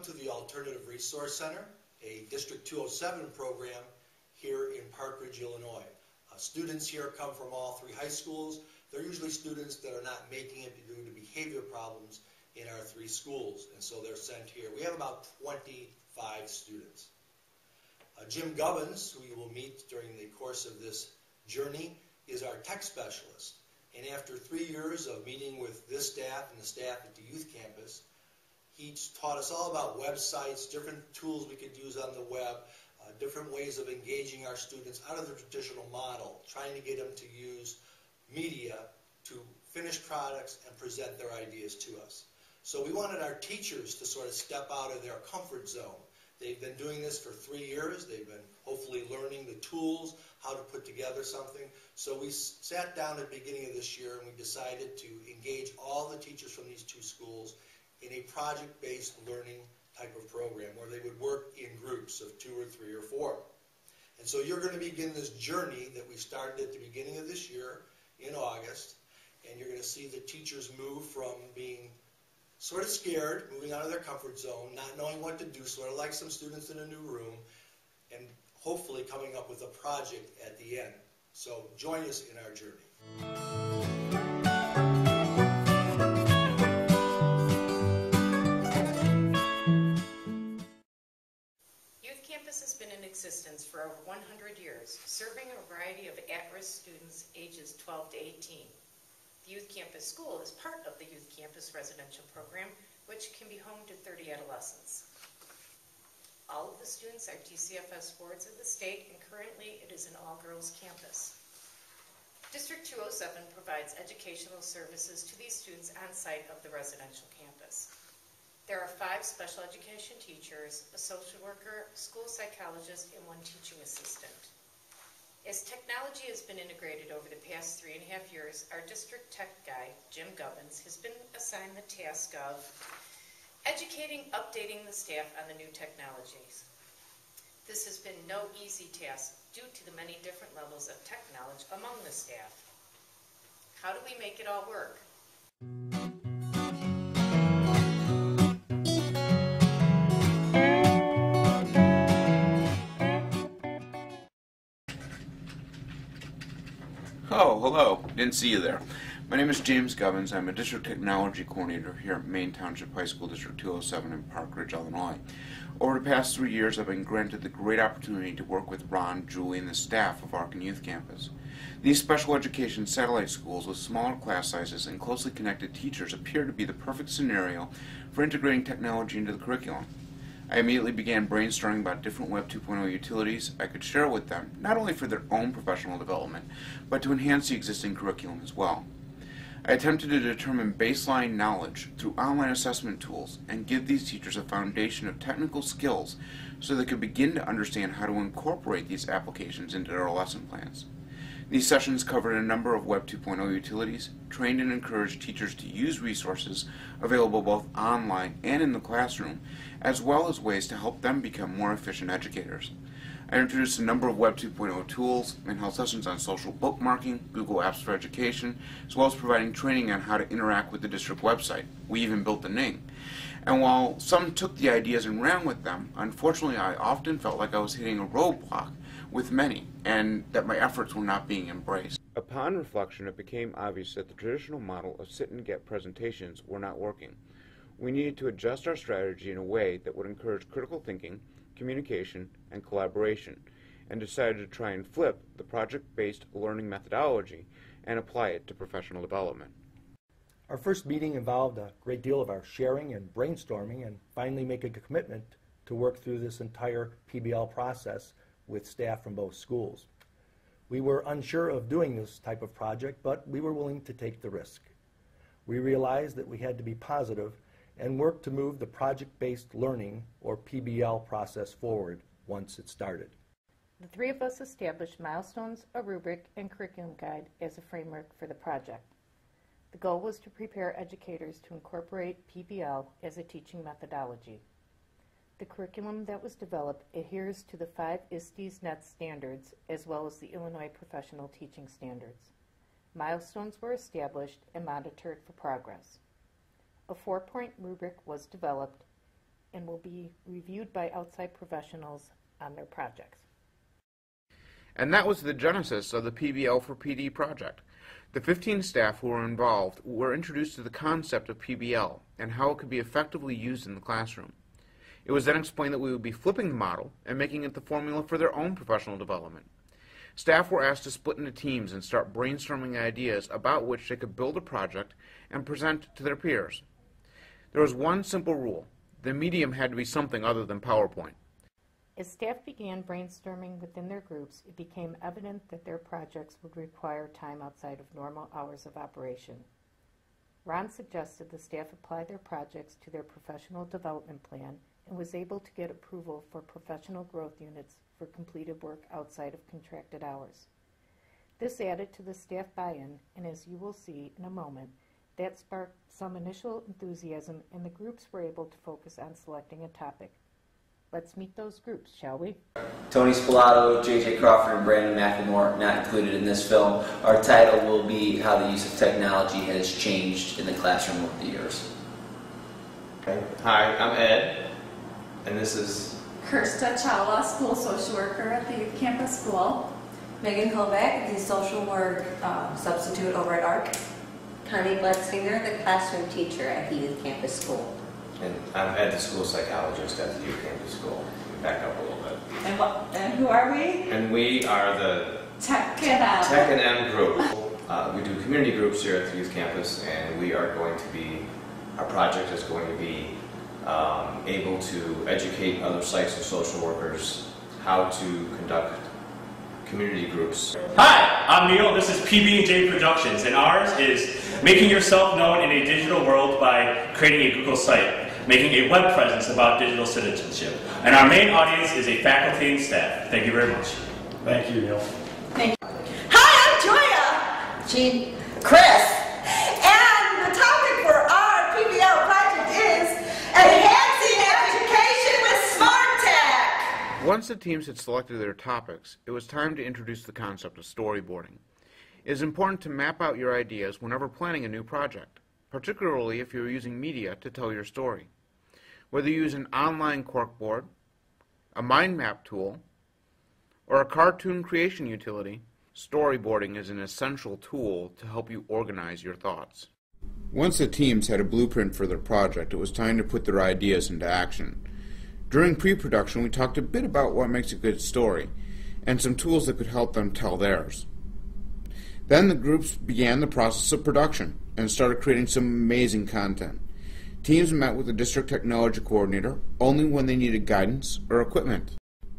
to the Alternative Resource Center, a District 207 program here in Park Ridge, Illinois. Students here come from all three high schools. They're usually students that are not making it due to behavior problems in our three schools, and so they're sent here. We have about 25 students. Jim Gubbins, who you will meet during the course of this journey, is our tech specialist. And after 3 years of meeting with this staff and the staff at the youth campus, he taught us all about websites, different tools we could use on the web, different ways of engaging our students out of the traditional model, trying to get them to use media to finish products and present their ideas to us. So we wanted our teachers to sort of step out of their comfort zone. They've been doing this for 3 years. They've been hopefully learning the tools, how to put together something. So we sat down at the beginning of this year and we decided to engage all the teachers from these two schools in a project-based learning type of program where they would work in groups of 2 or 3 or 4. And so you're going to begin this journey that we started at the beginning of this year in August, and you're going to see the teachers move from being sort of scared, moving out of their comfort zone, not knowing what to do, sort of like some students in a new room, and hopefully coming up with a project at the end. So join us in our journey. Has been in existence for over 100 years, serving a variety of at-risk students ages 12 to 18. The Youth Campus School is part of the Youth Campus residential program, which can be home to 30 adolescents. All of the students are DCFS wards of the state, and currently it is an all-girls campus. District 207 provides educational services to these students on site of the residential campus. There are 5 special education teachers, a social worker, school psychologist, and 1 teaching assistant. As technology has been integrated over the past 3.5 years, our district tech guy, Jim Gubbins, has been assigned the task of educating, updating the staff on the new technologies. This has been no easy task due to the many different levels of tech knowledge among the staff. How do we make it all work? Oh, hello. Didn't see you there. My name is James Gubbins. I'm a District Technology Coordinator here at Main Township High School, District 207 in Park Ridge, Illinois. Over the past 3 years, I've been granted the great opportunity to work with Ron, Julie, and the staff of Arkin Youth Campus. These special education satellite schools with smaller class sizes and closely connected teachers appear to be the perfect scenario for integrating technology into the curriculum. I immediately began brainstorming about different Web 2.0 utilities I could share with them, not only for their own professional development, but to enhance the existing curriculum as well. I attempted to determine baseline knowledge through online assessment tools and give these teachers a foundation of technical skills so they could begin to understand how to incorporate these applications into their lesson plans. These sessions covered a number of Web 2.0 utilities, trained and encouraged teachers to use resources available both online and in the classroom, as well as ways to help them become more efficient educators. I introduced a number of Web 2.0 tools and held sessions on social bookmarking, Google Apps for Education, as well as providing training on how to interact with the district website. We even built the Ning. And while some took the ideas and ran with them, unfortunately I often felt like I was hitting a roadblock with many, and that my efforts were not being embraced. Upon reflection, it became obvious that the traditional model of sit-and-get presentations were not working. We needed to adjust our strategy in a way that would encourage critical thinking, communication, and collaboration, and decided to try and flip the project-based learning methodology and apply it to professional development. Our first meeting involved a great deal of our sharing and brainstorming, and finally making a commitment to work through this entire PBL process with staff from both schools. We were unsure of doing this type of project, but we were willing to take the risk. We realized that we had to be positive and work to move the project-based learning, or PBL, process forward once it started. The 3 of us established milestones, a rubric, and curriculum guide as a framework for the project. The goal was to prepare educators to incorporate PBL as a teaching methodology. The curriculum that was developed adheres to the 5 ISTES-NET standards as well as the Illinois Professional Teaching Standards. Milestones were established and monitored for progress. A 4-point rubric was developed and will be reviewed by outside professionals on their projects. And that was the genesis of the PBL for PD project. The 15 staff who were involved were introduced to the concept of PBL and how it could be effectively used in the classroom. It was then explained that we would be flipping the model and making it the formula for their own professional development. Staff were asked to split into teams and start brainstorming ideas about which they could build a project and present to their peers. There was one simple rule. The medium had to be something other than PowerPoint. As staff began brainstorming within their groups, it became evident that their projects would require time outside of normal hours of operation. Ron suggested the staff apply their projects to their professional development plan and was able to get approval for professional growth units for completed work outside of contracted hours. This added to the staff buy-in, and as you will see in a moment, that sparked some initial enthusiasm, and the groups were able to focus on selecting a topic. Let's meet those groups, shall we? Tony Spalato, J.J. Crawford, and Brandon McLemore, not included in this film. Our title will be How the Use of Technology Has Changed in the Classroom Over the Years. Okay. Hi, I'm Ed, and this is Kirsta Chawla, school social worker at the Youth Campus School. Megan Kovac, the social work substitute over at ARC. Connie Bletzinger, the classroom teacher at the Youth Campus School. And I'm Ed, the school psychologist at the Youth Campus School. Back up a little bit. And who are we? And we are the Tech and M group. We do community groups here at the Youth Campus, and we are going to be, our project is going to be able to educate other psychs and social workers how to conduct community groups. Hi, I'm Neil. This is PB&J Productions, and ours is making yourself known in a digital world by creating a Google site, making a web presence about digital citizenship. And our main audience is a faculty and staff. Thank you very much. Thank you, Neil. Thank you. Hi, I'm Joya. Jean. Chris. And the topic for our PBL project is Enhancing Education with Smart Tech. Once the teams had selected their topics, it was time to introduce the concept of storyboarding. It is important to map out your ideas whenever planning a new project, particularly if you're using media to tell your story. Whether you use an online corkboard, a mind map tool, or a cartoon creation utility, storyboarding is an essential tool to help you organize your thoughts. Once the teams had a blueprint for their project, it was time to put their ideas into action. During pre-production, we talked a bit about what makes a good story, and some tools that could help them tell theirs. Then the groups began the process of production and started creating some amazing content. Teams met with the district technology coordinator only when they needed guidance or equipment.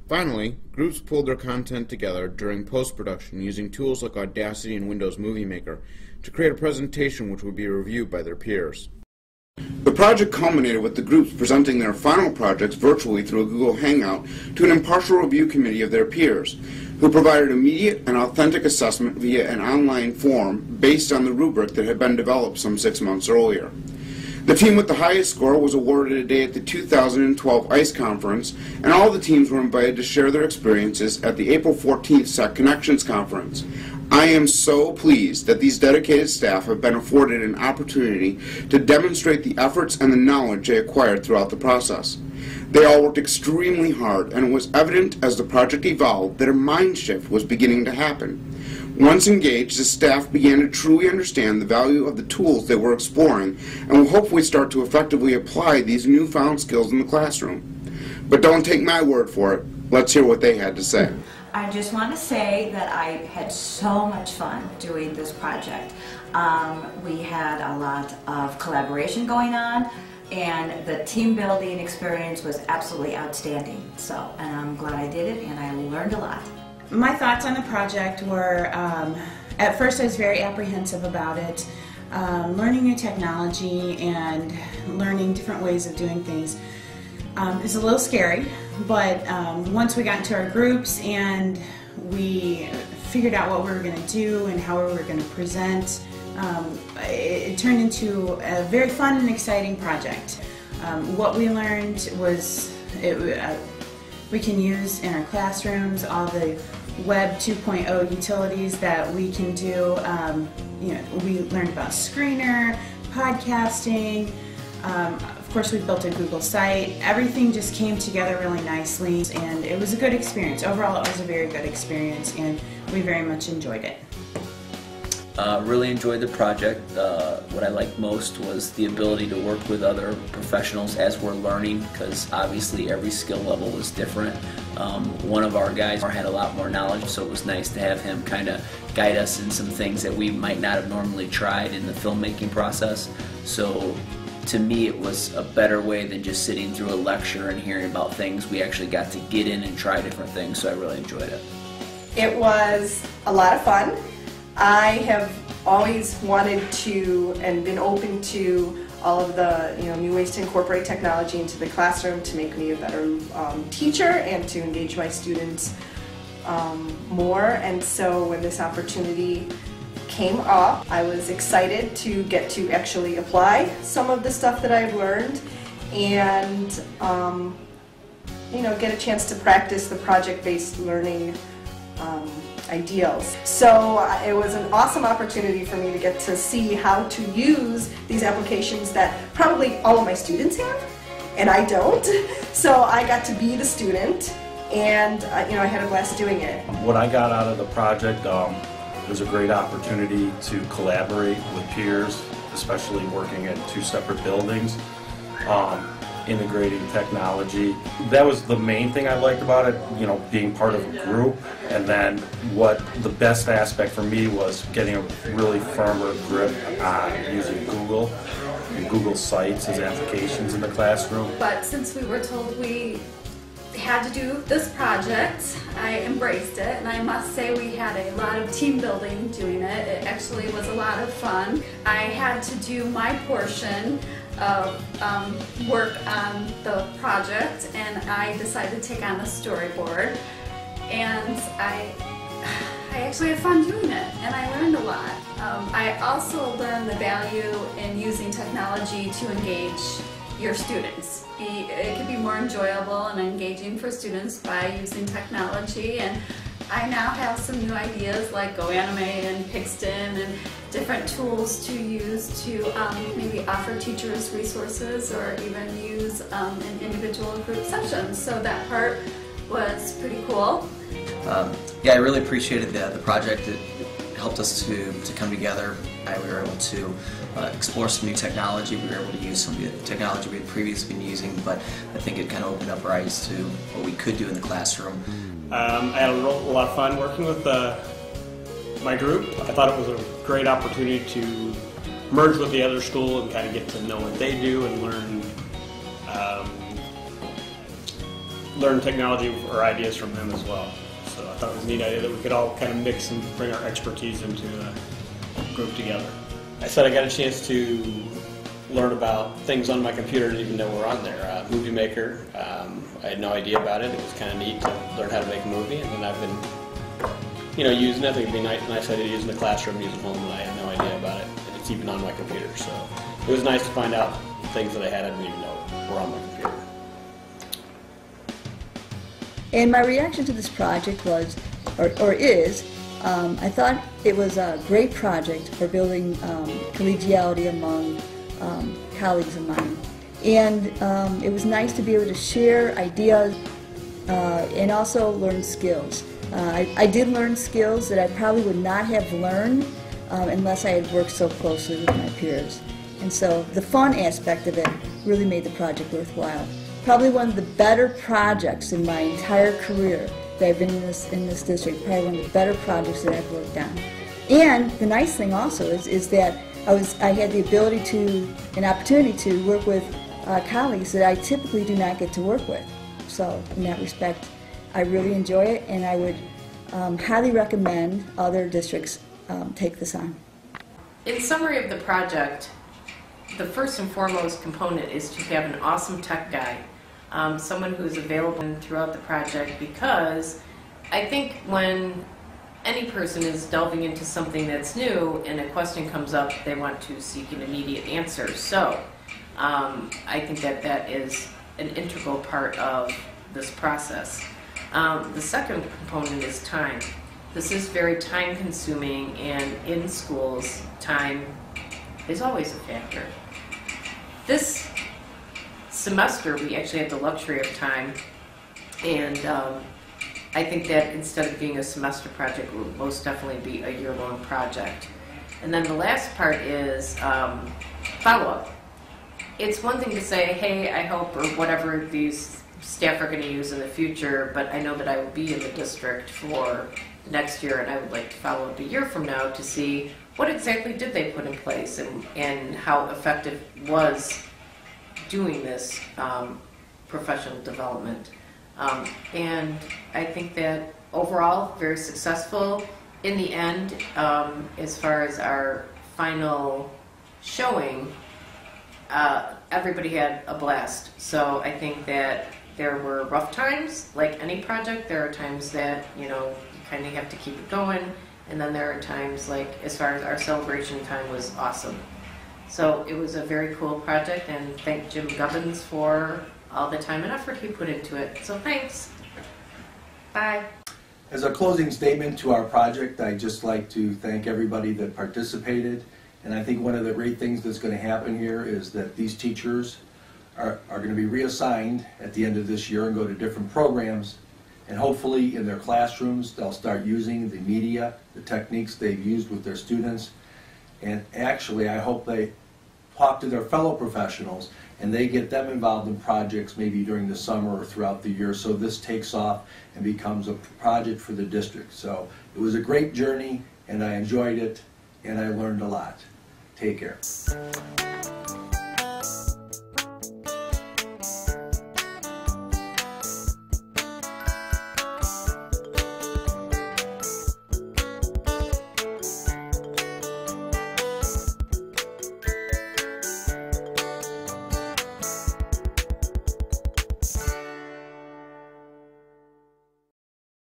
Finally, groups pulled their content together during post-production using tools like Audacity and Windows Movie Maker to create a presentation which would be reviewed by their peers. The project culminated with the groups presenting their final projects virtually through a Google Hangout to an impartial review committee of their peers, who provided immediate and authentic assessment via an online form based on the rubric that had been developed some 6 months earlier. The team with the highest score was awarded a day at the 2012 ICE Conference, and all the teams were invited to share their experiences at the April 14th SEC Connections Conference. I am so pleased that these dedicated staff have been afforded an opportunity to demonstrate the efforts and the knowledge they acquired throughout the process. They all worked extremely hard, and it was evident as the project evolved that a mind shift was beginning to happen. Once engaged, the staff began to truly understand the value of the tools they were exploring and will hopefully start to effectively apply these newfound skills in the classroom. But don't take my word for it. Let's hear what they had to say. I just want to say that I had so much fun doing this project. We had a lot of collaboration going on, and the team building experience was absolutely outstanding. And I'm glad I did it, and I learned a lot. My thoughts on the project were, at first I was very apprehensive about it. Learning new technology and learning different ways of doing things is a little scary, but once we got into our groups and we figured out what we were going to do and how we were going to present, it turned into a very fun and exciting project. What we learned was we can use in our classrooms all the Web 2.0 utilities that we can do. We learned about Screener, podcasting. Of course, we built a Google site. Everything just came together really nicely, and it was a good experience. Overall, it was a very good experience, and we very much enjoyed it. Really enjoyed the project. What I liked most was the ability to work with other professionals as we're learning, because obviously every skill level was different. One of our guys had a lot more knowledge, so it was nice to have him kind of guide us in some things that we might not have normally tried in the filmmaking process. So to me, it was a better way than just sitting through a lecture and hearing about things. We actually got to get in and try different things, so I really enjoyed it. It was a lot of fun. I have always wanted to and been open to all of the new ways to incorporate technology into the classroom to make me a better teacher and to engage my students more. And so when this opportunity came up, I was excited to get to actually apply some of the stuff that I've learned and get a chance to practice the project-based learning ideals. So it was an awesome opportunity for me to get to see how to use these applications that probably all of my students have, and I don't. So I got to be the student, and I had a blast doing it. What I got out of the project was a great opportunity to collaborate with peers, especially working at two separate buildings. Integrating technology. That was the main thing I liked about it, being part of a group. And then what the best aspect for me was getting a really firmer grip on using Google and Google Sites as applications in the classroom. But since we were told we had to do this project, I embraced it, and I must say we had a lot of team building doing it. It actually was a lot of fun. I had to do my portion of work on the project, and I decided to take on the storyboard, and I actually had fun doing it, and I learned a lot. I also learned the value in using technology to engage your students. It can be more enjoyable and engaging for students by using technology, and I now have some new ideas like GoAnimate and Pixton and different tools to use to maybe offer teachers resources or even use in individual and group sessions. So that part was pretty cool. Yeah, I really appreciated the project. It helped us to come together. We were able to explore some new technology. We were able to use some of the technology we had previously been using, but I think it kind of opened up our eyes to what we could do in the classroom. I had a lot of fun working with my group. I thought it was a great opportunity to merge with the other school and kind of get to know what they do and learn technology or ideas from them as well. So I thought it was a neat idea that we could all kind of mix and bring our expertise into a group together. I said I got a chance to learn about things on my computer and even know we're on there. Movie Maker, I had no idea about it. It was kind of neat to learn how to make a movie, and then I've been, using it. I think it'd be nice idea to use in the classroom, use at home, and I had no idea about it. And it's even on my computer, so it was nice to find out things that I didn't even know were on my computer. And my reaction to this project was, or is, I thought it was a great project for building collegiality among colleagues of mine. And it was nice to be able to share ideas and also learn skills. I did learn skills that I probably would not have learned unless I had worked so closely with my peers. And so the fun aspect of it really made the project worthwhile. Probably one of the better projects in my entire career that I've been in this district, probably one of the better projects that I've worked on. And the nice thing also is that I had the ability an opportunity to work with colleagues that I typically do not get to work with. So in that respect, I really enjoy it, and I would highly recommend other districts take this on. In summary of the project, the first and foremost component is to have an awesome tech guy, someone who's available throughout the project, because I think when any person is delving into something that's new and a question comes up, they want to seek an immediate answer. So I think that is an integral part of this process. The second component is time. This is very time consuming, and in schools, time is always a factor. This semester, we actually had the luxury of time, and I think that instead of being a semester project, it would most definitely be a year-long project. And then the last part is follow-up. It's one thing to say, hey, I hope, or whatever these staff are going to use in the future, but I know that I will be in the district for next year, and I would like to follow up a year from now to see what exactly did they put in place, and how effective was doing this professional development. And I think that overall, very successful. In the end, as far as our final showing, everybody had a blast. So I think that there were rough times, like any project. There are times that, you know, you kind of have to keep it going. And then there are times, like, as far as our celebration time was awesome. So it was a very cool project, and thank Jim Gubbins for all the time and effort he put into it. So thanks. Bye. As a closing statement to our project, I'd just like to thank everybody that participated. And I think one of the great things that's going to happen here is that these teachers are going to be reassigned at the end of this year and go to different programs. And hopefully in their classrooms, they'll start using the media, the techniques they've used with their students. And actually, I hope they talk to their fellow professionals and they get them involved in projects maybe during the summer or throughout the year, so this takes off and becomes a project for the district. So it was a great journey, and I enjoyed it, and I learned a lot. Take care.